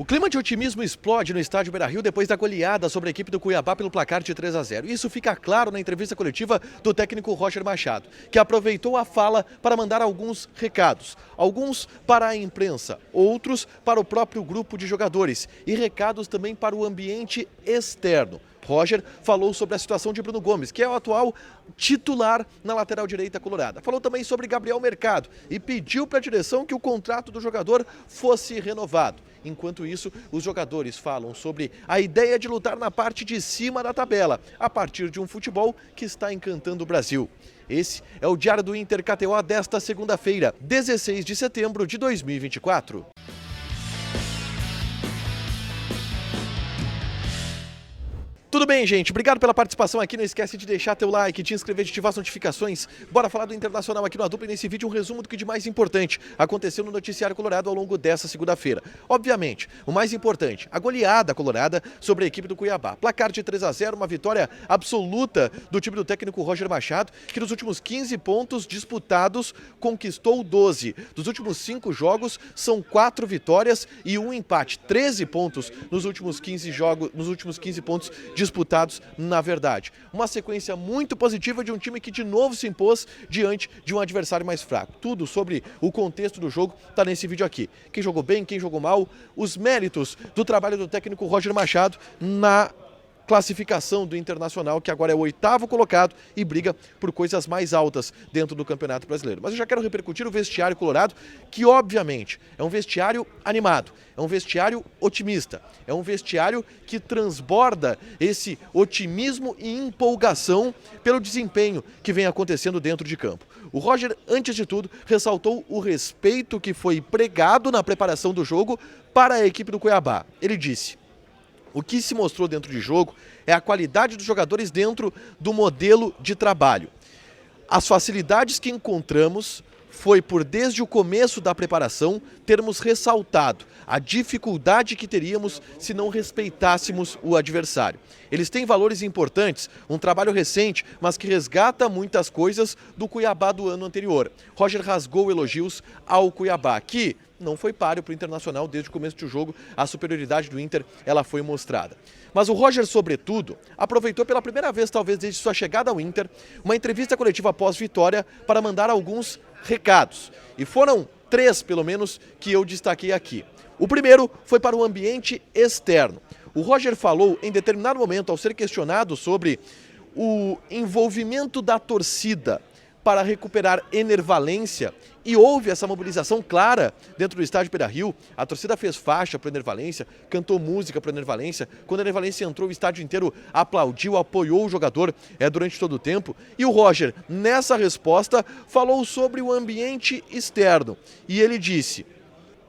O clima de otimismo explode no estádio Beira-Rio depois da goleada sobre a equipe do Cuiabá pelo placar de 3-0. Isso fica claro na entrevista coletiva do técnico Roger Machado, que aproveitou a fala para mandar alguns recados. Alguns para a imprensa, outros para o próprio grupo de jogadores e recados também para o ambiente externo. Roger falou sobre a situação de Bruno Gomes, que é o atual titular na lateral direita colorada. Falou também sobre Gabriel Mercado e pediu para a direção que o contrato do jogador fosse renovado. Enquanto isso, os jogadores falam sobre a ideia de lutar na parte de cima da tabela, a partir de um futebol que está encantando o Brasil. Esse é o Diário do Inter KTO desta segunda-feira, 16 de setembro de 2024. Tudo bem, gente? Obrigado pela participação aqui. Não esquece de deixar teu like, de inscrever, de ativar as notificações. Bora falar do Internacional aqui no A Dupla e nesse vídeo um resumo do que de mais importante aconteceu no noticiário colorado ao longo dessa segunda-feira. Obviamente, o mais importante, a goleada colorada sobre a equipe do Cuiabá. Placar de 3-0, uma vitória absoluta do time do técnico Roger Machado, que nos últimos 15 pontos disputados conquistou 12. Dos últimos 5 jogos, são 4 vitórias e 1 empate. 13 pontos nos últimos 15 jogos, nos últimos 15 pontos disputados, na verdade. Uma sequência muito positiva de um time que de novo se impôs diante de um adversário mais fraco. Tudo sobre o contexto do jogo está nesse vídeo aqui. Quem jogou bem, quem jogou mal, os méritos do trabalho do técnico Roger Machado na classificação do Internacional, que agora é o 8º colocado e briga por coisas mais altas dentro do Campeonato Brasileiro. Mas eu já quero repercutir o vestiário colorado, que obviamente é um vestiário animado, é um vestiário otimista, é um vestiário que transborda esse otimismo e empolgação pelo desempenho que vem acontecendo dentro de campo. O Roger, antes de tudo, ressaltou o respeito que foi pregado na preparação do jogo para a equipe do Cuiabá. Ele disse: o que se mostrou dentro de jogo é a qualidade dos jogadores dentro do modelo de trabalho. As facilidades que encontramos foi por, desde o começo da preparação, termos ressaltado a dificuldade que teríamos se não respeitássemos o adversário. Eles têm valores importantes, um trabalho recente, mas que resgata muitas coisas do Cuiabá do ano anterior. Roger rasgou elogios ao Cuiabá, que não foi páreo para o Internacional desde o começo do jogo. A superioridade do Inter, ela foi mostrada. Mas o Roger, sobretudo, aproveitou pela primeira vez, talvez desde sua chegada ao Inter, uma entrevista coletiva pós-vitória para mandar alguns recados. E foram 3, pelo menos, que eu destaquei aqui. O primeiro foi para o ambiente externo. O Roger falou, em determinado momento, ao ser questionado sobre o envolvimento da torcida para recuperar Enervalência, e houve essa mobilização clara dentro do estádio Beira-Rio. A torcida fez faixa para o Enervalência, cantou música para o Enervalência. Quando o Enervalência entrou, o estádio inteiro aplaudiu, apoiou o jogador durante todo o tempo. E o Roger, nessa resposta, falou sobre o ambiente externo. E ele disse: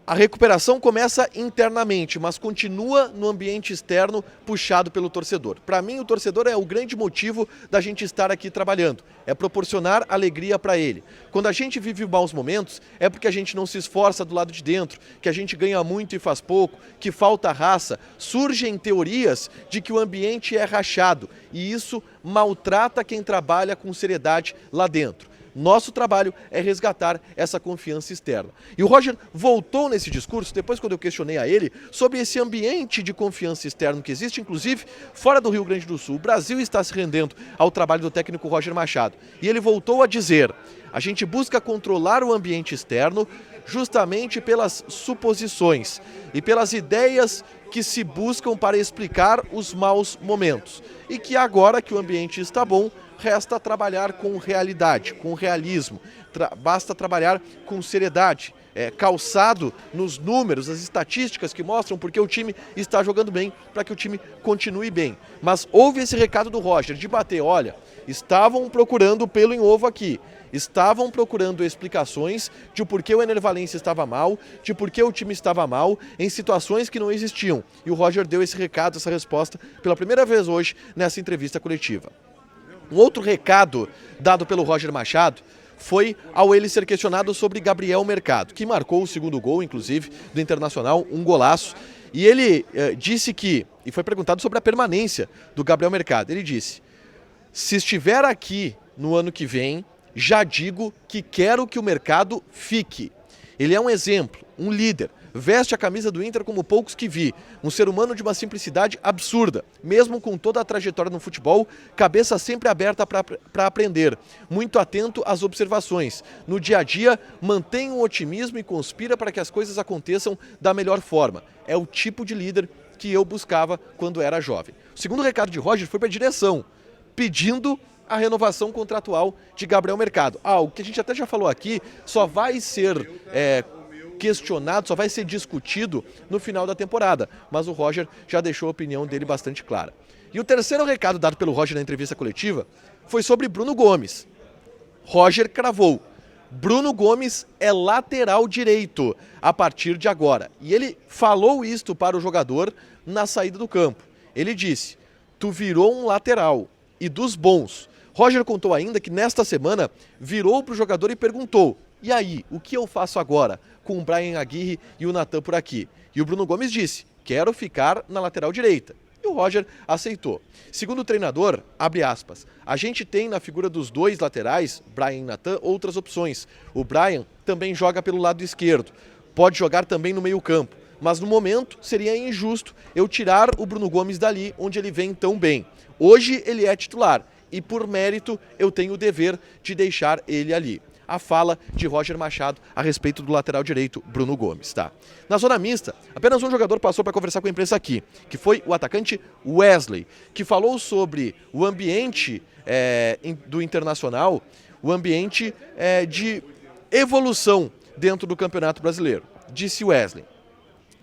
a recuperação começa internamente, mas continua no ambiente externo puxado pelo torcedor. Para mim, o torcedor é o grande motivo da gente estar aqui trabalhando. É proporcionar alegria para ele. Quando a gente vive maus momentos, é porque a gente não se esforça do lado de dentro, que a gente ganha muito e faz pouco, que falta raça. Surgem teorias de que o ambiente é rachado e isso maltrata quem trabalha com seriedade lá dentro. Nosso trabalho é resgatar essa confiança externa. E o Roger voltou nesse discurso, depois quando eu questionei a ele, sobre esse ambiente de confiança externo que existe, inclusive, fora do Rio Grande do Sul. O Brasil está se rendendo ao trabalho do técnico Roger Machado. E ele voltou a dizer: a gente busca controlar o ambiente externo justamente pelas suposições e pelas ideias que se buscam para explicar os maus momentos. E que agora que o ambiente está bom, resta trabalhar com realidade, com realismo. Basta trabalhar com seriedade, calçado nos números, as estatísticas que mostram porque o time está jogando bem, para que o time continue bem. Mas houve esse recado do Roger de bater: olha, estavam procurando pelo em ovo aqui. Estavam procurando explicações de porquê o Enervalência estava mal, de porquê o time estava mal, em situações que não existiam. E o Roger deu esse recado, essa resposta, pela primeira vez hoje, nessa entrevista coletiva. Um outro recado dado pelo Roger Machado foi ao ele ser questionado sobre Gabriel Mercado, que marcou o segundo gol, inclusive, do Internacional, um golaço. E ele disse que, e foi perguntado sobre a permanência do Gabriel Mercado, ele disse: se estiver aqui no ano que vem, já digo que quero que o Mercado fique. Ele é um exemplo, um líder, veste a camisa do Inter como poucos que vi. Um ser humano de uma simplicidade absurda. Mesmo com toda a trajetória no futebol, cabeça sempre aberta para aprender. Muito atento às observações. No dia a dia, mantém o otimismo e conspira para que as coisas aconteçam da melhor forma. É o tipo de líder que eu buscava quando era jovem. O segundo recado de Roger foi para a direção, pedindo a renovação contratual de Gabriel Mercado. O que a gente até já falou aqui, só vai ser questionado, só vai ser discutido no final da temporada. Mas o Roger já deixou a opinião dele bastante clara. E o terceiro recado dado pelo Roger na entrevista coletiva foi sobre Bruno Gomes. Roger cravou: Bruno Gomes é lateral direito a partir de agora. E ele falou isto para o jogador na saída do campo. Ele disse: tu virou um lateral, e dos bons. Roger contou ainda que nesta semana virou para o jogador e perguntou: e aí, o que eu faço agora com o Bryan Aguirre e o Natan por aqui? E o Bruno Gomes disse: quero ficar na lateral direita. E o Roger aceitou. Segundo o treinador, abre aspas, a gente tem na figura dos dois laterais, Bryan e Natan, outras opções. O Bryan também joga pelo lado esquerdo, pode jogar também no meio campo. Mas no momento seria injusto eu tirar o Bruno Gomes dali, onde ele vem tão bem. Hoje ele é titular e por mérito eu tenho o dever de deixar ele ali. A fala de Roger Machado a respeito do lateral direito Bruno Gomes, tá? Na zona mista, apenas um jogador passou para conversar com a imprensa aqui, que foi o atacante Wesley, que falou sobre o ambiente do Internacional, o ambiente de evolução dentro do Campeonato Brasileiro. Disse Wesley: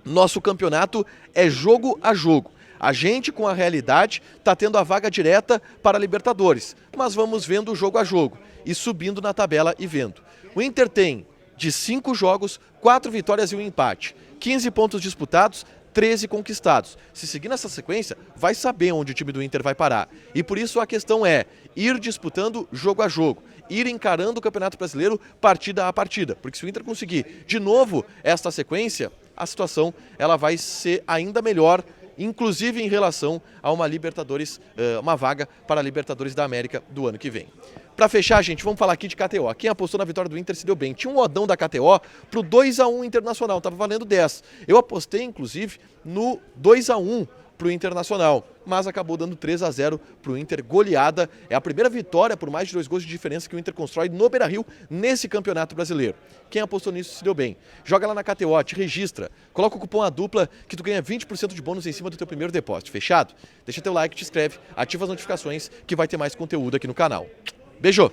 nosso campeonato é jogo a jogo. A gente, com a realidade, está tendo a vaga direta para a Libertadores, mas vamos vendo jogo a jogo e subindo na tabela e vendo. O Inter tem, de 5 jogos, 4 vitórias e 1 empate, 15 pontos disputados, 13 conquistados. Se seguir nessa sequência, vai saber onde o time do Inter vai parar. E por isso a questão é ir disputando jogo a jogo, ir encarando o Campeonato Brasileiro partida a partida, porque se o Inter conseguir de novo esta sequência, a situação ela vai ser ainda melhor, inclusive em relação a uma Libertadores, uma vaga para a Libertadores da América do ano que vem. Para fechar, gente, vamos falar aqui de KTO. Quem apostou na vitória do Inter se deu bem. Tinha um odão da KTO pro 2-1 Internacional, estava valendo 10. Eu apostei, inclusive, no 2-1 pro Internacional, mas acabou dando 3-0 pro Inter, goleada. É a primeira vitória por mais de 2 gols de diferença que o Inter constrói no Beira-Rio nesse Campeonato Brasileiro. Quem apostou nisso se deu bem. Joga lá na KTO, te registra, coloca o cupom ADUPLA que tu ganha 20% de bônus em cima do teu primeiro depósito. Fechado? Deixa teu like, te inscreve, ativa as notificações que vai ter mais conteúdo aqui no canal. Beijo!